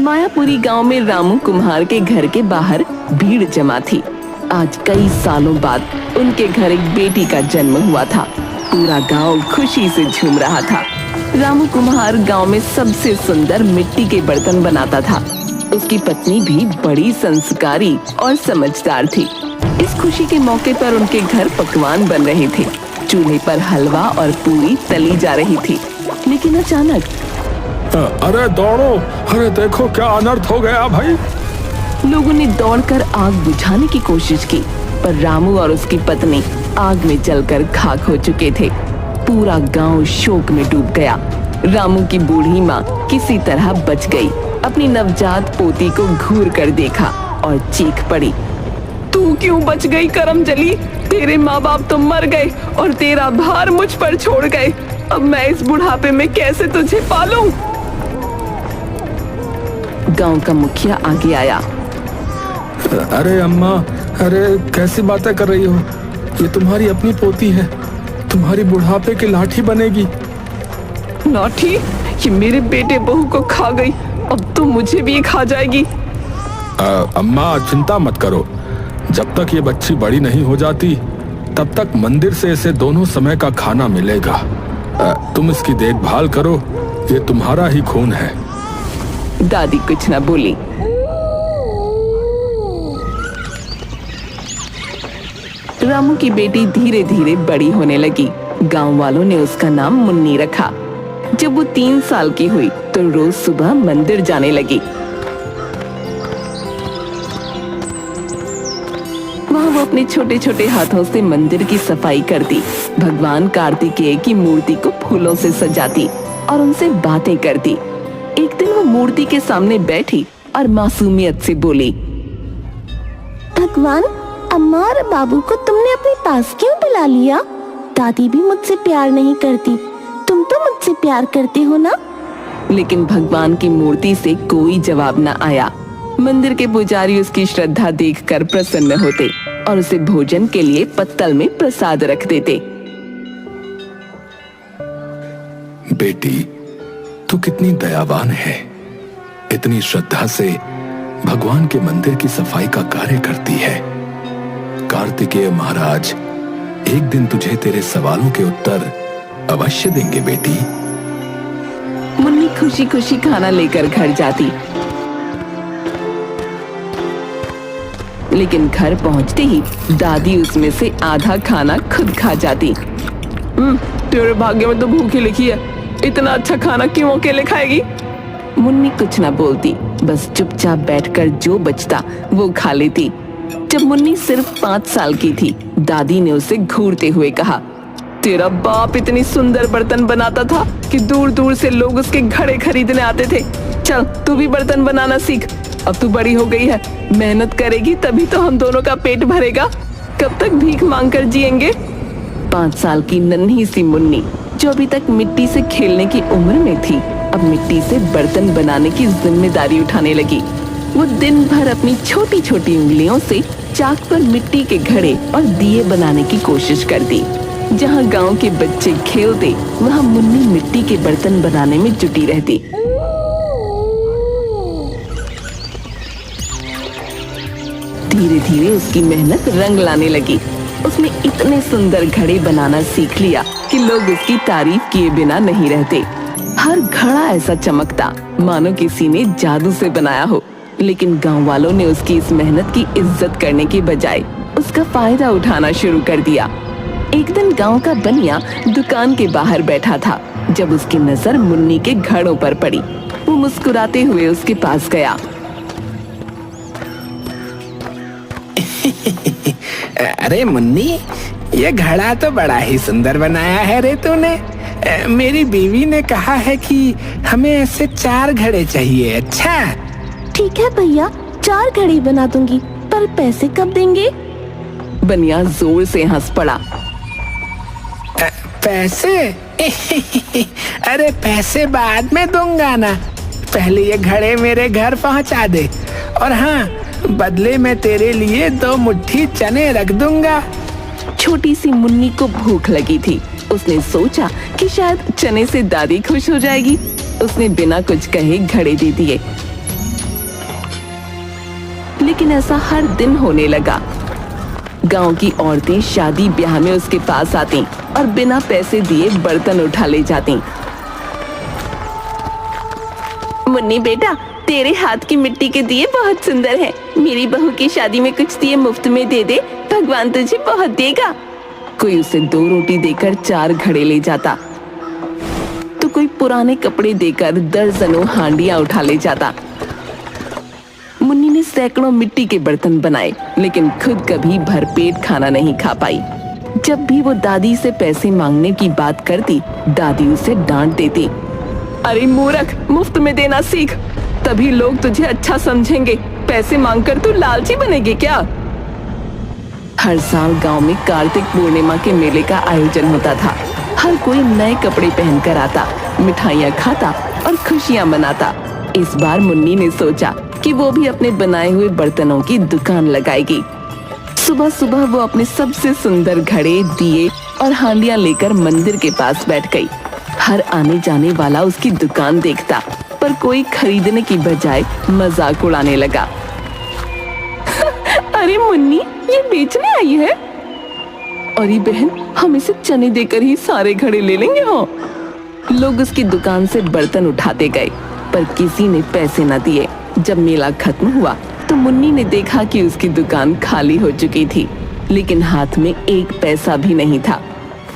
मायापुरी गांव में रामू कुम्हार के घर के बाहर भीड़ जमा थी। आज कई सालों बाद उनके घर एक बेटी का जन्म हुआ था। पूरा गांव खुशी से झूम रहा था। रामू कुम्हार गांव में सबसे सुंदर मिट्टी के बर्तन बनाता था। उसकी पत्नी भी बड़ी संस्कारी और समझदार थी। इस खुशी के मौके पर उनके घर पकवान बन रहे थे। चूल्हे पर हलवा और पूरी तली जा रही थी। लेकिन अचानक अरे दौड़ो, अरे देखो क्या अनर्थ हो गया भाई। लोगों ने दौड़कर आग बुझाने की कोशिश की, पर रामू और उसकी पत्नी आग में जलकर खाक हो चुके थे। पूरा गांव शोक में डूब गया। रामू की बूढ़ी माँ किसी तरह बच गई। अपनी नवजात पोती को घूर कर देखा और चीख पड़ी, तू क्यों बच गई करमजली? तेरे माँ बाप तो मर गए और तेरा भार मुझ पर छोड़ गए। अब मैं इस बुढ़ापे में कैसे तुझे पालूं? गांव का मुखिया आगे आया। अरे अम्मा, अरे कैसी बातें कर रही हो? ये तुम्हारी अपनी पोती है, तुम्हारी बुढ़ापे की लाठी बनेगी। लाठी? ये मेरे बेटे बहू को खा गई, अब तो मुझे भी खा जाएगी। अम्मा चिंता मत करो, जब तक ये बच्ची बड़ी नहीं हो जाती तब तक मंदिर से इसे दोनों समय का खाना मिलेगा। तुम इसकी देखभाल करो, ये तुम्हारा ही खून है। दादी कुछ न बोली। रामू की बेटी धीरे धीरे बड़ी होने लगी। गांव वालों ने उसका नाम मुन्नी रखा। जब वो 3 साल की हुई तो रोज सुबह मंदिर जाने लगी। वहाँ वो अपने छोटे छोटे हाथों से मंदिर की सफाई करती, भगवान कार्तिकेय की मूर्ति को फूलों से सजाती और उनसे बातें करती। एक दिन वो मूर्ति के सामने बैठी और मासूमियत से बोली, भगवान, अम्मा और बाबू को तुमने अपने पास क्यों बुला लिया? दादी भी मुझसे प्यार नहीं करती, तुम तो मुझसे प्यार करते हो ना? लेकिन भगवान की मूर्ति से कोई जवाब न आया। मंदिर के पुजारी उसकी श्रद्धा देखकर प्रसन्न होते और उसे भोजन के लिए पत्तल में प्रसाद रख देते। बेटी, तू कितनी दयावान है, इतनी श्रद्धा से भगवान के मंदिर की सफाई का कार्य करती है। कार्तिकेय महाराज एक दिन तुझे तेरे सवालों के उत्तर अवश्य देंगे बेटी। मुन्नी खुशी खुशी खाना लेकर घर जाती, लेकिन घर पहुंचते ही दादी उसमें से आधा खाना खुद खा जाती। तेरे भाग्य में तो भूखी लिखी है, इतना अच्छा खाना क्यों अकेले खाएगी? मुन्नी कुछ ना बोलती, बस चुपचाप बैठकर जो बचता वो खा लेती। जब मुन्नी सिर्फ 5 साल की थी, दादी ने उसे घूरते हुए कहा, तेरा बाप इतनी सुंदर बर्तन बनाता था कि दूर दूर से लोग उसके घड़े खरीदने आते थे। चल तू भी बर्तन बनाना सीख, अब तू बड़ी हो गई है, मेहनत करेगी तभी तो हम दोनों का पेट भरेगा। कब तक भीख मांगकर जिएंगे? 5 साल की नन्ही सी मुन्नी, जो अभी तक मिट्टी से खेलने की उम्र में थी, अब मिट्टी से बर्तन बनाने की जिम्मेदारी उठाने लगी। वो दिन भर अपनी छोटी छोटी उंगलियों से चाक पर मिट्टी के घड़े और दिए बनाने की कोशिश करती। जहाँ गांव के बच्चे खेलते, वहाँ मुन्नी मिट्टी के बर्तन बनाने में जुटी रहती। धीरे धीरे उसकी मेहनत रंग लाने लगी। उसने इतने सुंदर घड़े बनाना सीख लिया कि लोग उसकी तारीफ किए बिना नहीं रहते। हर घड़ा ऐसा चमकता मानो किसी ने जादू से बनाया हो। लेकिन गांव वालों ने उसकी इस मेहनत की इज्जत करने के बजाय उसका फायदा उठाना शुरू कर दिया। एक दिन गांव का बनिया दुकान के बाहर बैठा था। जब उसकी नजर मुन्नी के घड़ों पर पड़ी, वो मुस्कुराते हुए उसके पास गया। अरे मुन्नी, ये घड़ा तो बड़ा ही सुंदर बनाया है रे तूने। मेरी बीवी ने कहा है कि हमें ऐसे 4 घड़े चाहिए। अच्छा ठीक है भैया, 4 घड़ी बना दूंगी, पर पैसे कब देंगे? बनिया जोर से हंस पड़ा। पैसे? अरे पैसे बाद में दूंगा ना, पहले ये घड़े मेरे घर पहुंचा दे, और हाँ, बदले में तेरे लिए 2 मुट्ठी चने रख दूंगा। छोटी सी मुन्नी को भूख लगी थी। उसने सोचा कि शायद चने से दादी खुश हो जाएगी। उसने बिना कुछ कहे घड़े दे दिए। लेकिन ऐसा हर दिन होने लगा। गांव की औरतें शादी ब्याह में उसके पास आती और बिना पैसे दिए बर्तन उठा ले जाती। मुन्नी बेटा, तेरे हाथ की मिट्टी के दिए बहुत सुंदर हैं। मेरी बहू की शादी में कुछ दिए मुफ्त में दे दे, भगवान तुझे बहुत देगा। कोई उसे 2 रोटी देकर 4 घड़े ले जाता, तो कोई पुराने कपड़े देकर दर्जनों हांडियां उठा ले जाता। मुन्नी ने सैकड़ों मिट्टी के बर्तन बनाए, लेकिन खुद कभी भरपेट खाना नहीं खा पाई। जब भी वो दादी से पैसे मांगने की बात करती, दादी उसे डांट देती। अरे मूर्ख, मुफ्त में देना सीख, तभी लोग तुझे अच्छा समझेंगे। पैसे मांगकर तू लालची बनेगी क्या? हर साल गांव में कार्तिक पूर्णिमा के मेले का आयोजन होता था। हर कोई नए कपड़े पहनकर आता, मिठाइयाँ खाता और खुशियाँ मनाता। इस बार मुन्नी ने सोचा कि वो भी अपने बनाए हुए बर्तनों की दुकान लगाएगी। सुबह सुबह वो अपने सबसे सुंदर घड़े, दिए और हांडियां लेकर मंदिर के पास बैठ गई। हर आने जाने वाला उसकी दुकान देखता, पर कोई खरीदने की बजाय मजाक उड़ाने लगा। अरे मुन्नी, ये बेचने आई है? अरे बहन, हम इसे चने देकर ही सारे घड़े ले लेंगे। हाँ। लोग उसकी दुकान से बर्तन उठाते गए, पर किसी ने पैसे न दिए। जब मेला खत्म हुआ तो मुन्नी ने देखा कि उसकी दुकान खाली हो चुकी थी, लेकिन हाथ में 1 पैसा भी नहीं था।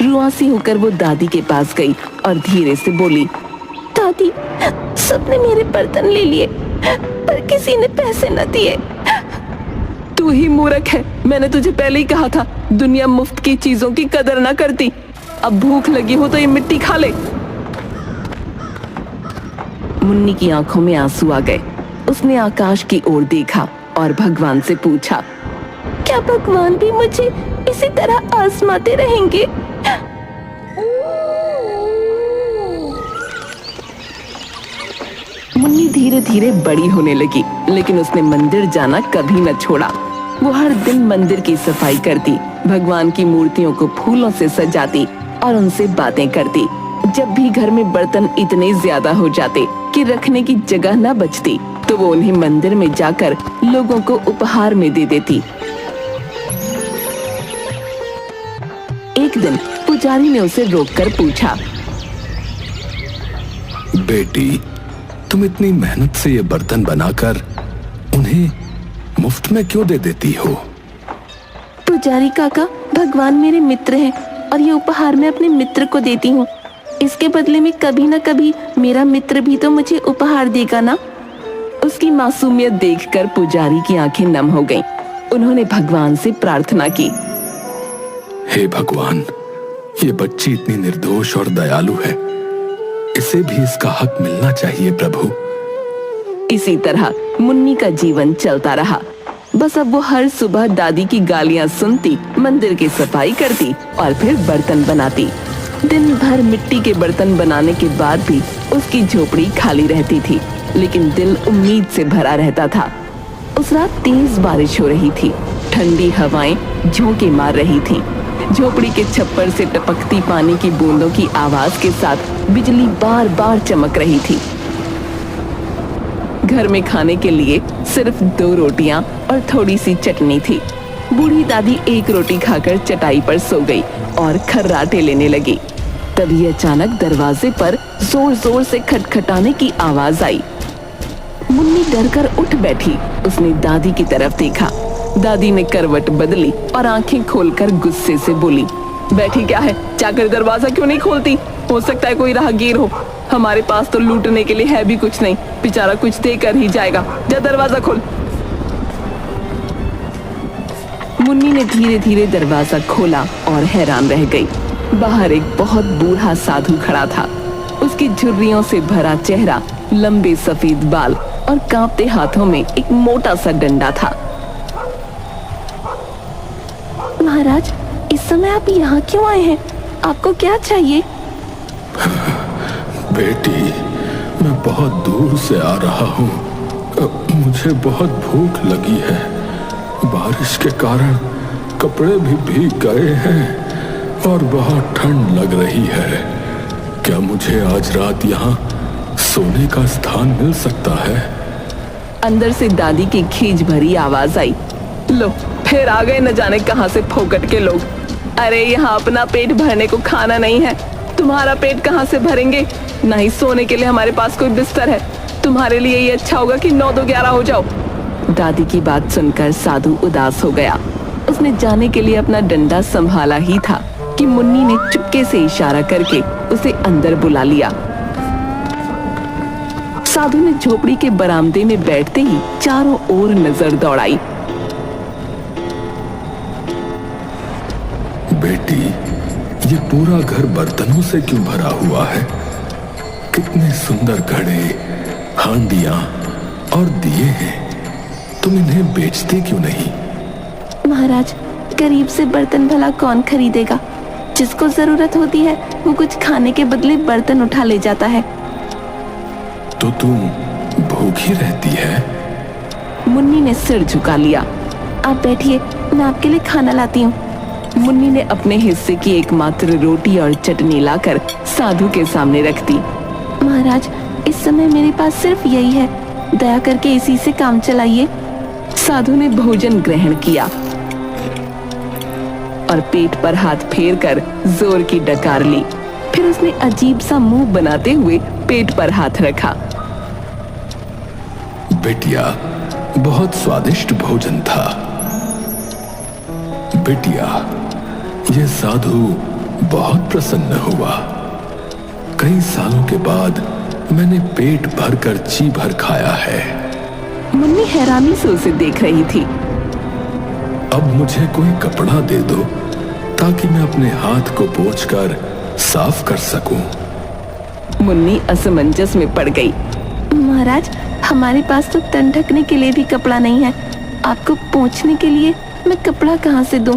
रुआसी होकर वो दादी के पास गई और धीरे से बोली, दादी, सबने मेरे बर्तन ले लिए, पर किसी ने पैसे न दिए। तू ही मूर्ख है, मैंने तुझे पहले ही कहा था, दुनिया मुफ्त की चीजों की कदर ना करती। अब भूख लगी हो तो ये मिट्टी खा ले। मुन्नी की आंखों में आंसू आ गए। उसने आकाश की ओर देखा और भगवान से पूछा, क्या भगवान भी मुझे इसी तरह आजमाते रहेंगे? मुन्नी धीरे धीरे बड़ी होने लगी, लेकिन उसने मंदिर जाना कभी न छोड़ा। वो हर दिन मंदिर की सफाई करती, भगवान की मूर्तियों को फूलों से सजाती और उनसे बातें करती। जब भी घर में बर्तन इतने ज्यादा हो जाते कि रखने की जगह न बचती, तो वो उन्हें मंदिर में जाकर लोगों को उपहार में दे देती। एक दिन पुजारी ने उसे रोककर पूछा, बेटी, तुम इतनी मेहनत से ये बर्तन बनाकर उन्हें मुफ्त में क्यों दे देती हो? पुजारी काका, भगवान मेरे मित्र हैं और ये उपहार मैं अपने मित्र को देती हूँ। इसके बदले में कभी न कभी मेरा मित्र भी तो मुझे उपहार देगा ना। उसकी मासूमियत देखकर पुजारी की आंखें नम हो गईं। उन्होंने भगवान से प्रार्थना की, हे भगवान, ये बच्ची इतनी निर्दोष और दयालु है, इसे भी इसका हक मिलना चाहिए प्रभु। इसी तरह मुन्नी का जीवन चलता रहा। बस अब वो हर सुबह दादी की गालियां सुनती, मंदिर की सफाई करती और फिर बर्तन बनाती। दिन भर मिट्टी के बर्तन बनाने के बाद भी उसकी झोपड़ी खाली रहती थी, लेकिन दिल उम्मीद से भरा रहता था। उस रात तेज बारिश हो रही थी, ठंडी हवाएं झोंके मार रही थीं। झोपड़ी के छप्पर से टपकती पानी की बूंदों की आवाज के साथ बिजली बार बार चमक रही थी। घर में खाने के लिए सिर्फ 2 रोटियां और थोड़ी सी चटनी थी। बूढ़ी दादी 1 रोटी खाकर चटाई पर सो गई और खर्राटे लेने लगी। तभी अचानक दरवाजे पर जोर जोर से खटखटाने की आवाज आई। मुन्नी डरकर उठ बैठी। उसने दादी की तरफ देखा। दादी ने करवट बदली और आंखें खोलकर गुस्से से बोली, बैठी क्या है, जाकर दरवाजा क्यों नहीं खोलती? हो सकता है कोई राहगीर हो। हमारे पास तो लूटने के लिए है भी कुछ नहीं, बेचारा कुछ देकर ही जाएगा। जा दरवाजा खोल। मुन्नी ने धीरे धीरे दरवाजा खोला और हैरान रह गई। बाहर एक बहुत बूढ़ा साधु खड़ा था। उसकी झुर्रियों से भरा चेहरा, लंबे सफेद बाल और कांपते हाथों में एक मोटा सा डंडा था। महाराज, इस समय आप यहाँ क्यों आए हैं? आपको क्या चाहिए? बेटी, मैं बहुत दूर से आ रहा हूँ। मुझे बहुत भूख लगी है। बारिश के कारण कपड़े भी भीग गए हैं और बहुत ठंड लग रही है। क्या मुझे आज रात यहाँ सोने का स्थान मिल सकता है? अंदर से दादी की खींच भरी आवाज आई, लो फिर आ गए न जाने कहां से फोकट के लोग। अरे यहाँ अपना पेट भरने को खाना नहीं है, तुम्हारा पेट कहाँ से भरेंगे? ना ही सोने के लिए हमारे पास कोई बिस्तर है। तुम्हारे लिए ये अच्छा होगा कि 9-2-11 हो जाओ। दादी की बात सुनकर साधु उदास हो गया। उसने जाने के लिए अपना डंडा संभाला ही था कि मुन्नी ने चुपके से इशारा करके उसे अंदर बुला लिया। साधु ने झोपड़ी के बरामदे में बैठते ही चारों ओर नजर दौड़ाई। बेटी, ये पूरा घर बर्तनों से क्यों भरा हुआ है? कितने सुंदर घड़े, हांडियां और दिए हैं। तुम इन्हें बेचते क्यों नहीं? महाराज, गरीब से बर्तन भला कौन खरीदेगा? जिसको जरूरत होती है वो कुछ खाने के बदले बर्तन उठा ले जाता है। तो तुम भूखी रहती है? मुन्नी ने सिर झुका लिया। आप बैठिए, मैं आपके लिए खाना लाती हूँ। मुन्नी ने अपने हिस्से की एकमात्र रोटी और चटनी लाकर साधु के सामने रख दी। महाराज, इस समय मेरे पास सिर्फ यही है, दया करके इसी से काम चलाइए। साधु ने भोजन ग्रहण किया और पेट पर हाथ फेर कर जोर की डकार ली। फिर उसने अजीब सा मुंह बनाते हुए पेट पर हाथ रखा। बेटिया, बहुत स्वादिष्ट भोजन था। बेटिया, यह साधु बहुत प्रसन्न हुआ। कई सालों के बाद मैंने पेट भरकर जी भर खाया है। मुन्नी हैरानी से उसे देख रही थी। अब मुझे कोई कपड़ा दे दो ताकि मैं अपने हाथ को पोंछकर साफ कर सकूं। मुन्नी असमंजस में पड़ गई। महाराज, हमारे पास तो तन ढकने के लिए भी कपड़ा नहीं है। आपको पोंछने के लिए मैं कपड़ा कहाँ से दूं?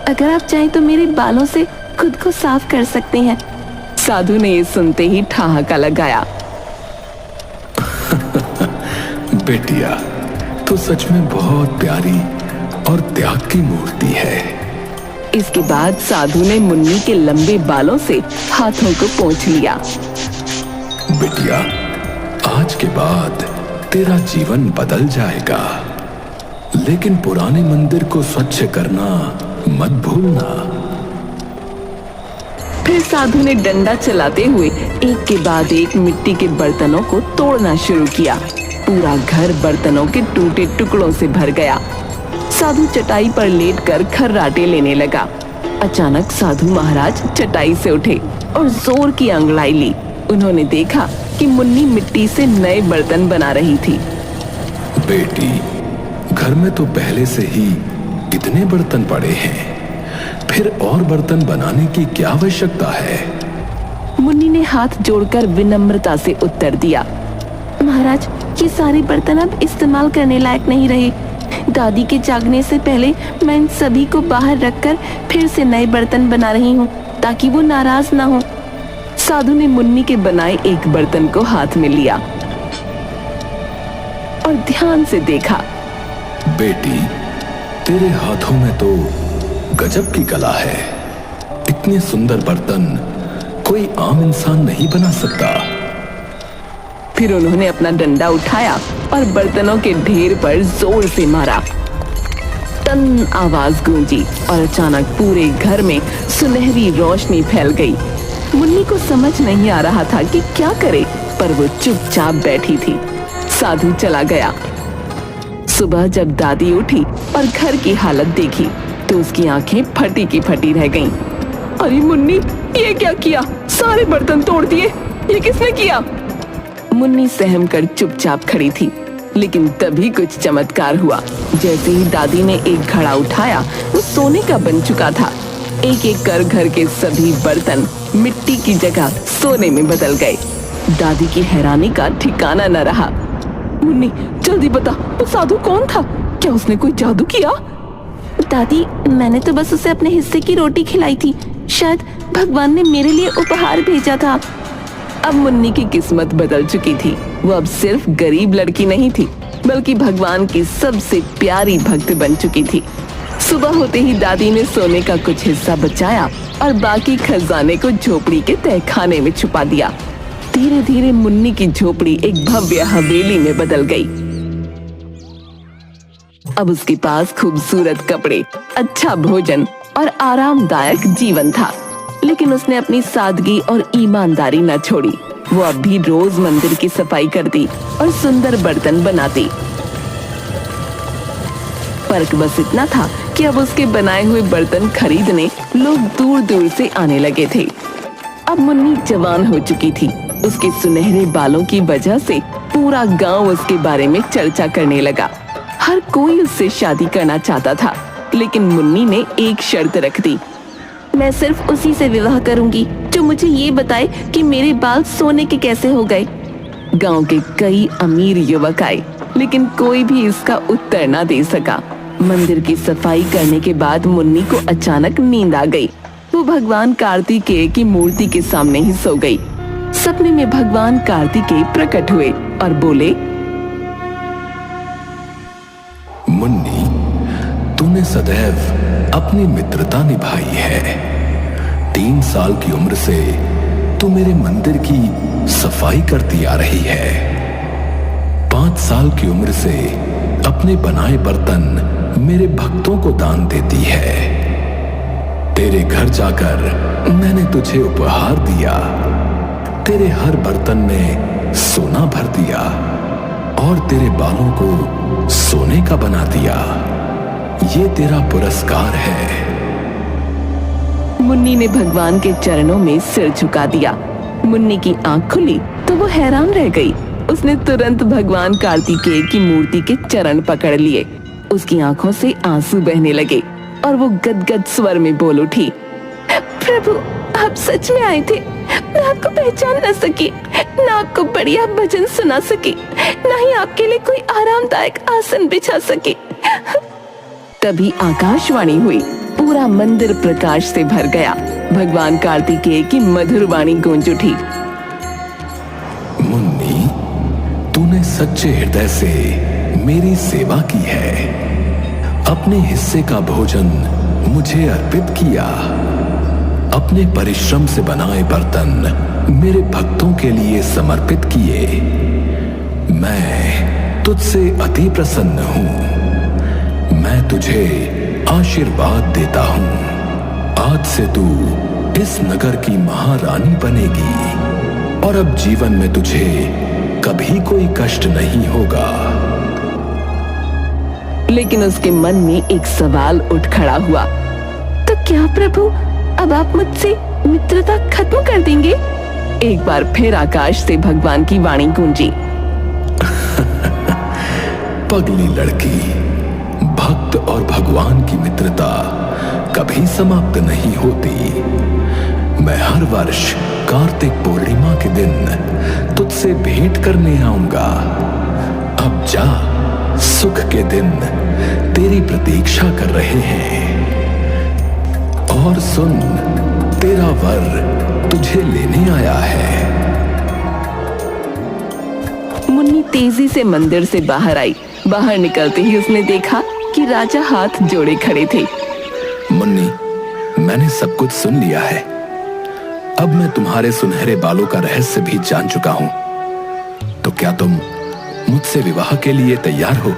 अगर आप चाहें तो मेरे बालों से खुद को साफ कर सकते हैं। साधु ने ये सुनते ही ठहाका लगाया। बेटिया, तो सच में बहुत प्यारी और त्याग की मूर्ति है। इसके बाद साधु ने मुन्नी के लंबे बालों से हाथों को पोंछ लिया। बेटिया, आज के बाद तेरा जीवन बदल जाएगा, लेकिन पुराने मंदिर को स्वच्छ करना मत भूलना। फिर साधु ने डंडा चलाते हुए एक के बाद एक मिट्टी के बर्तनों को तोड़ना शुरू किया। पूरा घर बर्तनों के टूटे टुकड़ों से भर गया। साधु चटाई पर लेटकर खर्राटे लेने लगा। अचानक साधु महाराज चटाई से उठे और जोर की अंगड़ाई ली। उन्होंने देखा कि मुन्नी मिट्टी से नए बर्तन बना रही थी। बेटी, घर में तो पहले से ही इतने बर्तन पड़े हैं, फिर और बर्तन बनाने की क्या आवश्यकता है? मुन्नी ने हाथ जोड़कर विनम्रता से उत्तर दिया। महाराज, ये सारे बर्तन अब इस्तेमाल करने लायक नहीं रहे। दादी के जागने से पहले मैं इन सभी को बाहर रखकर फिर से नए बर्तन बना रही हूँ ताकि वो नाराज ना हो। साधु ने मुन्नी के बनाए एक बर्तन को हाथ में लिया और ध्यान से देखा। बेटी, तेरे हाथों में तो गजब की कला है। इतने सुंदर बर्तन कोई आम इंसान नहीं बना सकता। फिर उन्होंने अपना डंडा उठाया और बर्तनों के ढेर पर जोर से मारा। टन आवाज गूंजी और अचानक पूरे घर में सुनहरी रोशनी फैल गई। मुन्नी को समझ नहीं आ रहा था कि क्या करे, पर वो चुपचाप बैठी थी। साधु चला गया। सुबह जब दादी उठी और घर की हालत देखी तो उसकी आंखें फटी की फटी रह गईं। अरे मुन्नी, ये क्या किया? सारे बर्तन तोड़ दिए। ये किसने किया? मुन्नी सहम कर चुपचाप खड़ी थी, लेकिन तभी कुछ चमत्कार हुआ। जैसे ही दादी ने एक घड़ा उठाया, वो सोने का बन चुका था। एक एक कर घर के सभी बर्तन मिट्टी की जगह सोने में बदल गए। दादी की हैरानी का ठिकाना न रहा। मुन्नी, जल्दी बता, वो साधु कौन था? क्या उसने कोई जादू किया? दादी, मैंने तो बस उसे अपने हिस्से की रोटी खिलाई थी। शायद भगवान ने मेरे लिए उपहार भेजा था। अब मुन्नी की किस्मत बदल चुकी थी। वो अब सिर्फ गरीब लड़की नहीं थी, बल्कि भगवान की सबसे प्यारी भक्त बन चुकी थी। सुबह होते ही दादी ने सोने का कुछ हिस्सा बचाया और बाकी खजाने को झोपड़ी के तहखाने में छुपा दिया। धीरे धीरे मुन्नी की झोपड़ी एक भव्य हवेली में बदल गई। अब उसके पास खूबसूरत कपड़े, अच्छा भोजन और आरामदायक जीवन था। लेकिन उसने अपनी सादगी और ईमानदारी न छोड़ी। वो अब भी रोज मंदिर की सफाई करती और सुंदर बर्तन बनाती। फर्क बस इतना था कि अब उसके बनाए हुए बर्तन खरीदने लोग दूर दूर से आने लगे थे। अब मुन्नी जवान हो चुकी थी। उसके सुनहरे बालों की वजह से पूरा गांव उसके बारे में चर्चा करने लगा। हर कोई उससे शादी करना चाहता था, लेकिन मुन्नी ने एक शर्त रख दी। मैं सिर्फ उसी से विवाह करूंगी जो मुझे ये बताए कि मेरे बाल सोने के कैसे हो गए। गांव के कई अमीर युवक आए, लेकिन कोई भी इसका उत्तर ना दे सका। मंदिर की सफाई करने के बाद मुन्नी को अचानक नींद आ गई। वो भगवान कार्तिकेय की मूर्ति के सामने ही सो गई। सपने में भगवान कार्तिकेय प्रकट हुए और बोले, मुन्नी, तूने सदैव अपनी मित्रता निभाई है। 3 साल की उम्र से तू मेरे मंदिर की सफाई करती आ रही है। 5 साल की उम्र से अपने बनाए बर्तन मेरे भक्तों को दान देती है। तेरे घर जाकर मैंने तुझे उपहार दिया। तेरे हर बर्तन में सोना भर दिया और तेरे बालों को सोने का बना दिया। ये तेरा पुरस्कार है। मुन्नी ने भगवान के चरणों में सिर झुका दिया। मुन्नी की आंख खुली तो वो हैरान रह गई। उसने तुरंत भगवान कार्तिकेय की मूर्ति के चरण पकड़ लिए। उसकी आंखों से आंसू बहने लगे और वो गदगद स्वर में बोल उठी, प्रभु, आप सच में आए थे। मैं आपको पहचान न सकी, न आपको बढ़िया भजन सुना सकी, न ही आपके लिए कोई आरामदायक आसन बिछा सकी। तभी आकाशवाणी हुई। पूरा मंदिर प्रकाश से भर गया। भगवान कार्तिकेय की मधुर वाणी गूंज उठी, मुन्नी, तूने सच्चे हृदय से मेरी सेवा की है। अपने हिस्से का भोजन मुझे अर्पित किया। अपने परिश्रम से बनाए बर्तन मेरे भक्तों के लिए समर्पित किए। मैं तुझसे अति प्रसन्न हूं। मैं तुझे आशीर्वाद देता हूं। आज से तू इस नगर की महारानी बनेगी और अब जीवन में तुझे कभी कोई कष्ट नहीं होगा। लेकिन उसके मन में एक सवाल उठ खड़ा हुआ। तो क्या प्रभु, अब आप मुझसे मित्रता खत्म कर देंगे? एक बार फिर आकाश से भगवान की वाणी गूंजी, पगली लड़की, भक्त और भगवान की मित्रता कभी समाप्त नहीं होती। मैं हर वर्ष कार्तिक पूर्णिमा के दिन तुझसे भेंट करने आऊंगा। अब जा, सुख के दिन तेरी प्रतीक्षा कर रहे हैं। और सुन, तेरा वर तुझे लेने आया है। मुन्नी तेजी से मंदिर से बाहर आई। बाहर निकलते ही उसने देखा कि राजा हाथ जोड़े खड़े थे। मुन्नी, मैंने सब कुछ सुन लिया है। अब मैं तुम्हारे सुनहरे बालों का रहस्य भी जान चुका हूं। तो क्या तुम मुझसे विवाह के लिए तैयार हो?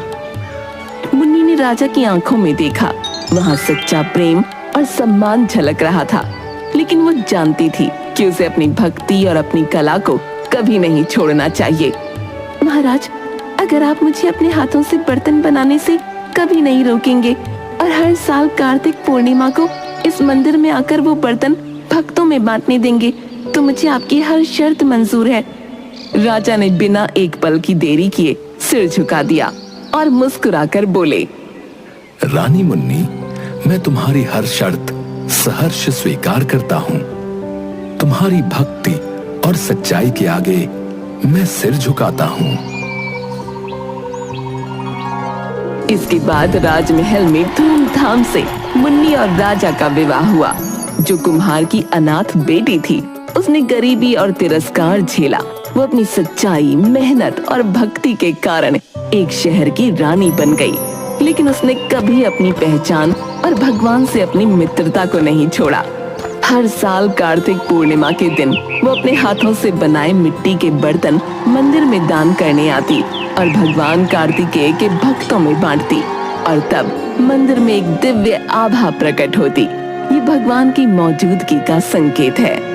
मुन्नी ने राजा की आंखों में देखा। वहां सच्चा प्रेम और सम्मान झलक रहा था। लेकिन वो जानती थी कि उसे अपनी भक्ति और अपनी कला को कभी नहीं छोड़ना चाहिए। महाराज, अगर आप मुझे अपने हाथों से बर्तन बनाने से कभी नहीं रोकेंगे और हर साल कार्तिक पूर्णिमा को इस मंदिर में आकर वो बर्तन भक्तों में बांटने देंगे, तो मुझे आपकी हर शर्त मंजूर है। राजा ने बिना एक पल की देरी किए सिर झुका दिया और मुस्कुराकर बोले, रानी मुन्नी, मैं तुम्हारी हर शर्त सहर्ष स्वीकार करता हूं। तुम्हारी भक्ति और सच्चाई के आगे मैं सिर झुकाता हूं। इसके बाद राजमहल में धूमधाम से मुन्नी और राजा का विवाह हुआ। जो कुम्हार की अनाथ बेटी थी, उसने गरीबी और तिरस्कार झेला। वो अपनी सच्चाई, मेहनत और भक्ति के कारण एक शहर की रानी बन गई। लेकिन उसने कभी अपनी पहचान और भगवान से अपनी मित्रता को नहीं छोड़ा। हर साल कार्तिक पूर्णिमा के दिन वो अपने हाथों से बनाए मिट्टी के बर्तन मंदिर में दान करने आती और भगवान कार्तिकेय के भक्तों में बांटती। और तब मंदिर में एक दिव्य आभा प्रकट होती। ये भगवान की मौजूदगी का संकेत है।